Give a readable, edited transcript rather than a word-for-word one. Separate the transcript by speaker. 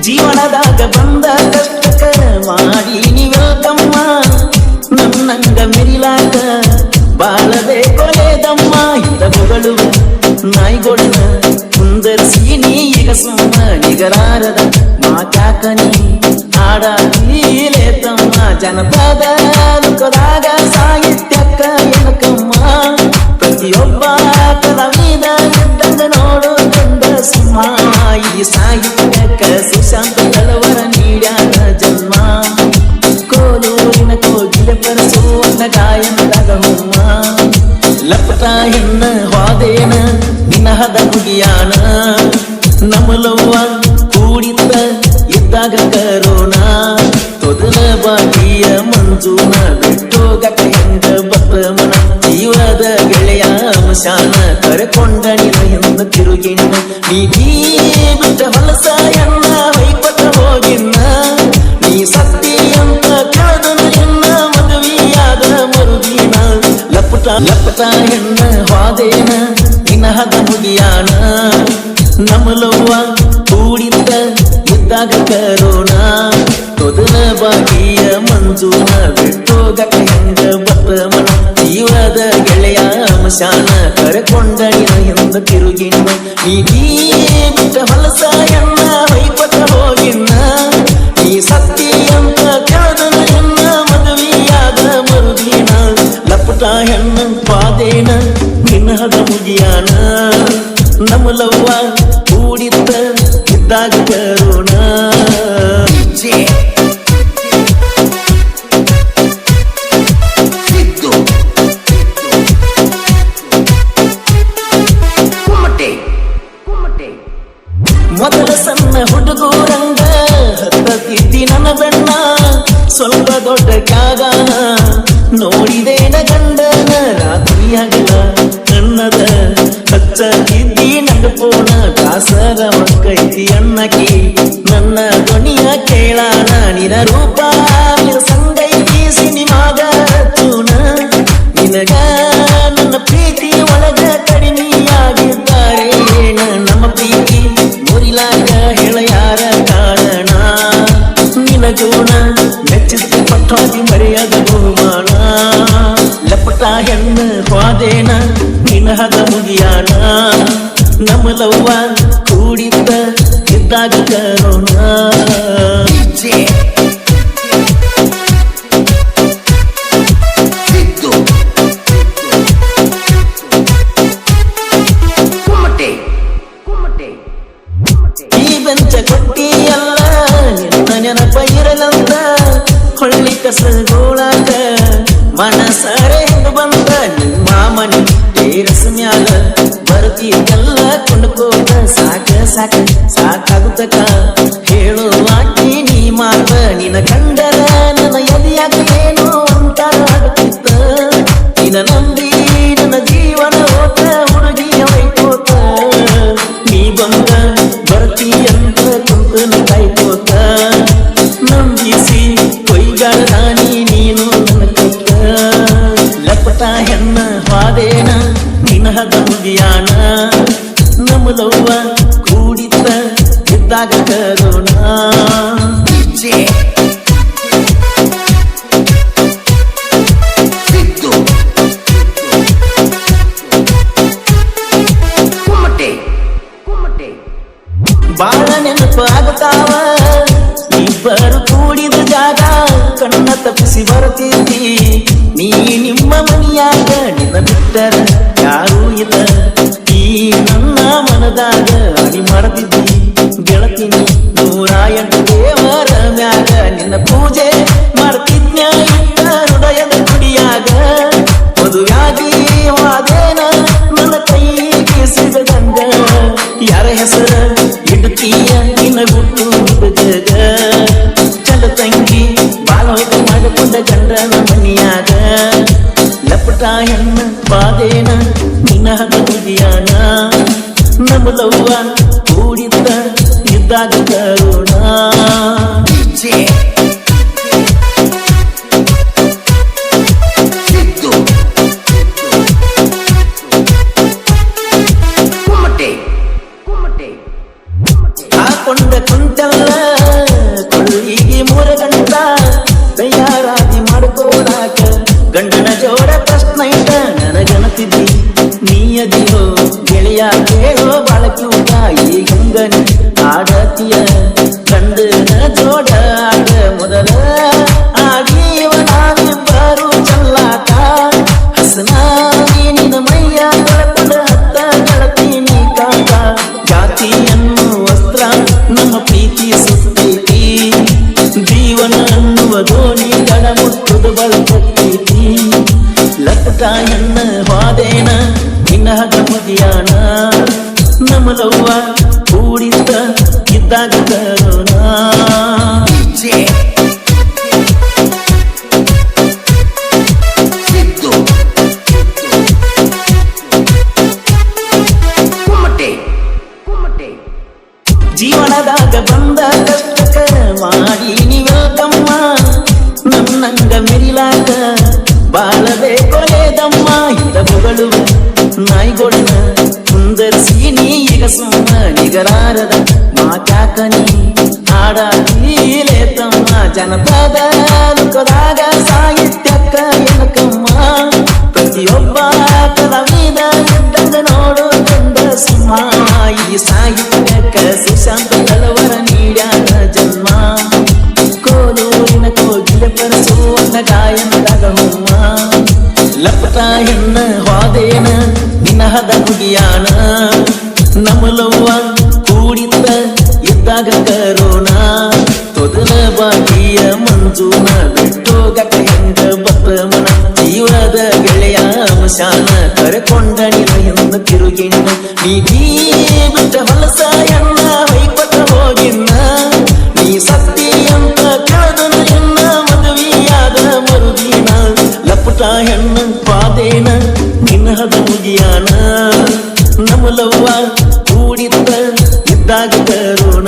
Speaker 1: ಜೀವನದಾಗ ಬಂದ ಕಷ್ಟಕ ಮಾಡಿ ನೀವೆಲ್ಕಮ್ಮ ನನ್ನಂಗ ಮಿರಿಲಾಕ ಬಾಳದೆ ಕೊಲೆದಮ್ಮ ಇದ್ದ ಬೊಗಳು ನಾಯಿಗೊಡನ ಕುಂದರ್ಸಿ ನೀ ಈಗ ಸುಮ್ಮ ನಿಗರಾರದ ಮಾತ್ಯಾಕನಿ ಹಾಡೀಲೆ ತಮ್ಮ ಜನಪದ ಲುಕದಾಗ ಸಾಹಿತ್ಯಕ್ಕ ಎನಕಮ್ಮ ಪ್ರತಿಯೊಬ್ಬ ಕಲಾವಿದ ಇದ್ದಂಗ ನೋಡು ಗಂಡ ಸಿಂಹ ಈ ಸಾಹಿತ್ಯಕ್ಕ ಸುಶಾಂತ ತಳವರ ನೀಡ್ಯಾನ ಜನ್ಮ ಕೋಲೂರಿನ ಕೋಗಿಲೆ ಪರಸುವನ್ನ ಗಾಯನದಾಗ ಹುಮ್ಮ ಲಪಟ ಹೆಣ್ಣ ಹೋದೇನ ನಿನಹದ ಮುಗಿಯಾನ ನಮಲವ್ವ ಕೂಡಿತ್ತ ಇದ್ದಾಗ ಕರೋಣ ತೊದಲ ಬಾಗಿಯ ಮಂಜೂನ ಬಿಟ್ಟೋಗಕ ಹೆಂಗ ಬತ್ತಮನ ಜೀವದ ಗೆಳೆಯ ಅಂಶಾನ ಕರೆಕೊಂಡ ನಿನ ಎಂದ ತಿರುಗಿನ ನೀ ಬಿಟ್ಟ ಹೊಲಸ ಎನ್ನ ಹೊಯ್ಪಟ ಹೋಗಿನ್ನ ನೀ ಸತ್ತಿ ಅಂತ ಕಳೆದನ ಎನ್ನ ಮದುವೆಯಾದ ಮರುದಿನ ಲಪಟ ಹೆಣ್ಣ ಹೋದೇನ ನಿನಹದ ಮುಗಿಯಾನ ನಮಲವ್ವ ಕೂಡಿತ್ತ ಇದ್ದಾಗ ಕರೋಣ ತೊದಲ ಬಾಗಿಯ ಮಂಜೂನ ಬಿಟ್ಟೋಗಕ ಹೆಂಗ ಬತ್ತಮನ ಜೀವದ ಗೆಳೆಯ ಅಂಶಾನ ಕರೆಕೊಂಡ ನಿನ ಎಂದ ತಿರುಗಿನ ನೀ ಬಿಟ್ಟ ಹೊಲಸ ಎನ್ನ ಹೊಯ್ಪಟ ಹೋಗಿನ್ನ ನೀ ಸತ್ತಿ ಅಂತ ಕಳೆದನ ಎನ್ನ ಮದುವೆಯಾದ ಮರುದಿನ ಲಪಟ ಹೆಣ್ಣ ಪಾದೇನ ನಿನಹದ ಮುಗಿಯಾನ ನಮಲವ್ವ ಕೂಡಿತ್ತ ಇದ್ದಾಗ ಕರೋಣ ಮೊದಲ ಸಣ್ಣ ಹುಡುಗೂರಂಗ ಹತ್ತಿದ್ದಿ ನನ್ನ ಬೆಣ್ಣ ಸ್ವಲ್ಪ ದೊಡ್ಡ ಕ್ಯಾಗಾನ ನೋಡಿದೇನ ಗಂಡನ ರಾತ್ರಿಯಾಗಲ ನನ್ನದ ಹಚ್ಚದಿದ್ದಿ ನನ್ನ ಪೋಣ ದಾಸರ ಮಕ್ಕೈತಿ ಅನ್ನಕಿ ನನ್ನ ಧ್ವನಿಯ ಕೇಳಾನ ನಿನ ರೂಪ ಸಂಗೈತಿ ಸಿನಿಮಾಗ ಚೂನ ನಿನಗ ನನ್ನ ಪ್ರೀತಿ ಒಳಗ ಕಡಿಮೆಯಾಗಿದ್ದಾರೆ ನಮ್ಮ ಪ್ರೀತಿ ಮುರಿಲಾಗ ಹೇಳ ಯಾರ ಕಾರಣ ನಿನ ಜೋಣ ಮೆಚ್ಚಿಸಿ ಪಟ್ಟಾಗಿ ಮರೆಯದ ಬಹುಮಾನ ಲಪಟ ಹೆಣ್ಣು ಹೋದೇನ ನಿನಹದ ಮುಗಿಯಾನ ನಮಲವ್ವ ಕೂಡಿದ್ದ ಇದ್ದಾಗ ಕರೋಣ ಈ ಬೆಂಚ ಕೊಟ್ಟಿಯಲ್ಲ ನಿನ್ನ ನೆನಪ ಇರಲಂತ ಹೊಳ್ಳಿ ಕಸಗೋಳಾಗ ಮನಸಾರೆ ಹೆಂಗ ಬಂದ ನಿಮ್ಮ ಮನೆ ಟೇರಸ್ ಮ್ಯಾಲ ಬರ್ತೀಯಲ್ಲ ಕೊಂಡ್ಕೋತ ಸಾಕಾಗುತ್ತಕ ಹೇಳು ಆಕಿ ನೀ ಮಾತ ನಿನ ಕಂಡರ ನನ್ನ ಎದೆಯಾಗ ಏನೋ ಅಂತ ಆಗುತ್ತಿತ್ತ ನಿನ ನಂಬಿ ನನ್ನ ಜೀವನ ಹೋತ ಹುಡುಗಿಯ ವೈಕೋತ ನೀ ಬಂದ ಬರ್ತೀಯಂತ ಕುಂತನ ಕಾಯ್ಕೋತ ನಂಬಿಸಿ ಕೊಯ್ಗಾರ ನೀನು ನನ್ನ ಕೊಟ್ಟ ಲಪಟ ಹೆಣ್ಣ ಹಾದೇನ ನಿನಹದ ಮುಗಿಯಾನ ನಮಲವ್ವ ಕೂಡಿತ್ತ ಇದ್ದಾಗ ಕರೋಣ ಬಾಳ ನೆನಪ ಆಗುತ್ತಾವ ಇಬ್ಬರು ಕೂಡಿದ ಜಾಗ ಕಣ್ಣ ತಪ್ಪಿಸಿ ಬರ್ತೀವಿ ನೀ ನಿಮ್ಮ ಮನಿಯಾಗ ನಿನ್ನ ಬಿಟ್ಟರ ಯಾರೂ ಇಲ್ಲ ಈ ನನ್ನ ಮನದಾಗ ಅಡಿ ಮಾಡ್ತಿದ್ದಿ ಗೆಳತಿನಿ 108 ದೇವರ ಮ್ಯಾಗ ನಿನ್ನ ಪೂಜೆ ಮಾಡ್ತಿದ್ನ ಇಟ್ಟ ಹೃದಯದ ಗುಡಿಯಾಗ ಮದುವ್ಯಾಗಿ ವಾದೇನ ನನ್ನ ಕೈಗೆ ಸಿಗದಂಗ ಯಾರ ಹೆಸರ ಇಡ್ತೀಯ ನಿನ್ನ ಗುಟ್ಟು ಜಗ ಚಲ ತಂಗಿ ಬಾಳ ಹೊಯ್ತು ಮಾಡಿಕೊಂಡ ಗಂಡನ ಮನಿಯಾಗ ಲಪಟ ಹೆಣ್ಣ ಬಾದೇನ ನಿನಹದ ಮುಗಿಯಾನ ನಮಲವ್ವ ಕೂಡಿದ್ದ ಇದ್ದಾಗ ಕರೋಣ ಹಾಕೊಂಡ ಕುಂಟಲ್ಲ ಹೆಂಗನಿ ಆಡತಿಯ ಗಂಡನ ಜೋಡ ಆಡ ಮೊದಲ ಆಡೀವ ನಾವಿಬ್ಬರು ಚಲ್ಲಾಟ ಹಸನ ನಿನ್ನ ಮೈಯ ಕಳಕೊಂಡ ಹತ್ತ ಗೆಳತೀನಿ ಕಾಕ ಜಾತಿಯನ್ನು ವಸ್ತ್ರ ನಮ್ಮ ಪ್ರೀತಿ ಸುತ್ತೈತಿ ಜೀವನ ಅನ್ನುವ ದೋಣಿ ಗಡ ಮುಟ್ಟುದು ಬಳಕೈತಿ ಲಕ್ಕ ಎನ್ನ ಹಾದೇನ ನಿನ್ನ ಮುದಿಯಾನ ನಮಲವ್ವ ಕೂಡಿದ್ದ ಇದ್ದಾಗ ಕರೋಣ ಜೀವನದಾಗ ಬಂದ ಕಷ್ಟಕ ಮಾಡಿ ನೀವೆಲ್ಕಮ್ಮ ನನ್ನಂಗ ಮಿರಿಲಾಕ ಬಾಳಬೇಕೊಲೇದಮ್ಮ ಇದ್ದವುಗಳು ನಾಯಿಗೊಡನ ಕುಂದರ್ಸಿ ನೀ ಈಗ ಸುಮ್ಮ ನಿಗರಾರದ ಮಾತ್ಯಾಕನಿ ಹಾಡೀಲೇ ತಮ್ಮ ಜನಪದ ಲುಕದಾಗ ಸಾಹಿತ್ಯಕ್ಕ ಎನಕಮ್ಮ ಪ್ರತಿಯೊಬ್ಬ ಕಲಾವಿದ ಇದ್ದಂಗ ನೋಡು ಕಂದ ಸಿಂಹ ಈ ಸಾಹಿತ್ಯಕ್ಕ ಸುಶಾಂತ ಕಳವರ ನೀಡ್ಯಾನ ಜನ್ಮ ಕೋಲೂರಿನ ಕೋಗಿಲೆ ಪರಸುವನ್ನ ಗಾಯನದಾಗ ಹೊಮ್ಮ ಲಪಟ ಹೆಣ್ಣ ಹಾದೇನ ನಿನ್ನ ಹದ ಮುಗಿಯಾನ ನಮಲವ್ವ ಕೂಡಿತ್ತ ಇದ್ದಾಗ ಕರೋಣ ತೊದಲ ಬಾಗಿಯ ಮಂಜೂನ ಬಿಟ್ಟೋಗಕ ಹೆಂಗ ಬತ್ತ ಮನ ಜೀವದ ಗೆಳೆಯ ಮಶಾನ ಕರೆಕೊಂಡ ನಿನ್ನ ಎಂದು ತಿರುಗಿಣ್ಣ ನೀ ಬಿಟ್ಟ ಹೊಲಸ ಎನ್ನ ಹೊಯ್ಕೊಟ್ಟ ಹೋಗಿನ್ನ ನೀ ಸತ್ತಿ ಅಂತ ಕೇಳದನ ಎನ್ನ ಮದುವೆಯಾದ ಮರುದಿನ ಲಪಟ ಹೆಣ್ಣ ಪಾದೇನ ನಿನ್ನ ಹದ ಮುಗಿಯಾನ ನಮಲವ್ವ ಕೂಡಿತ್ತ ಇದ್ದಾಗ ಕರೋಣ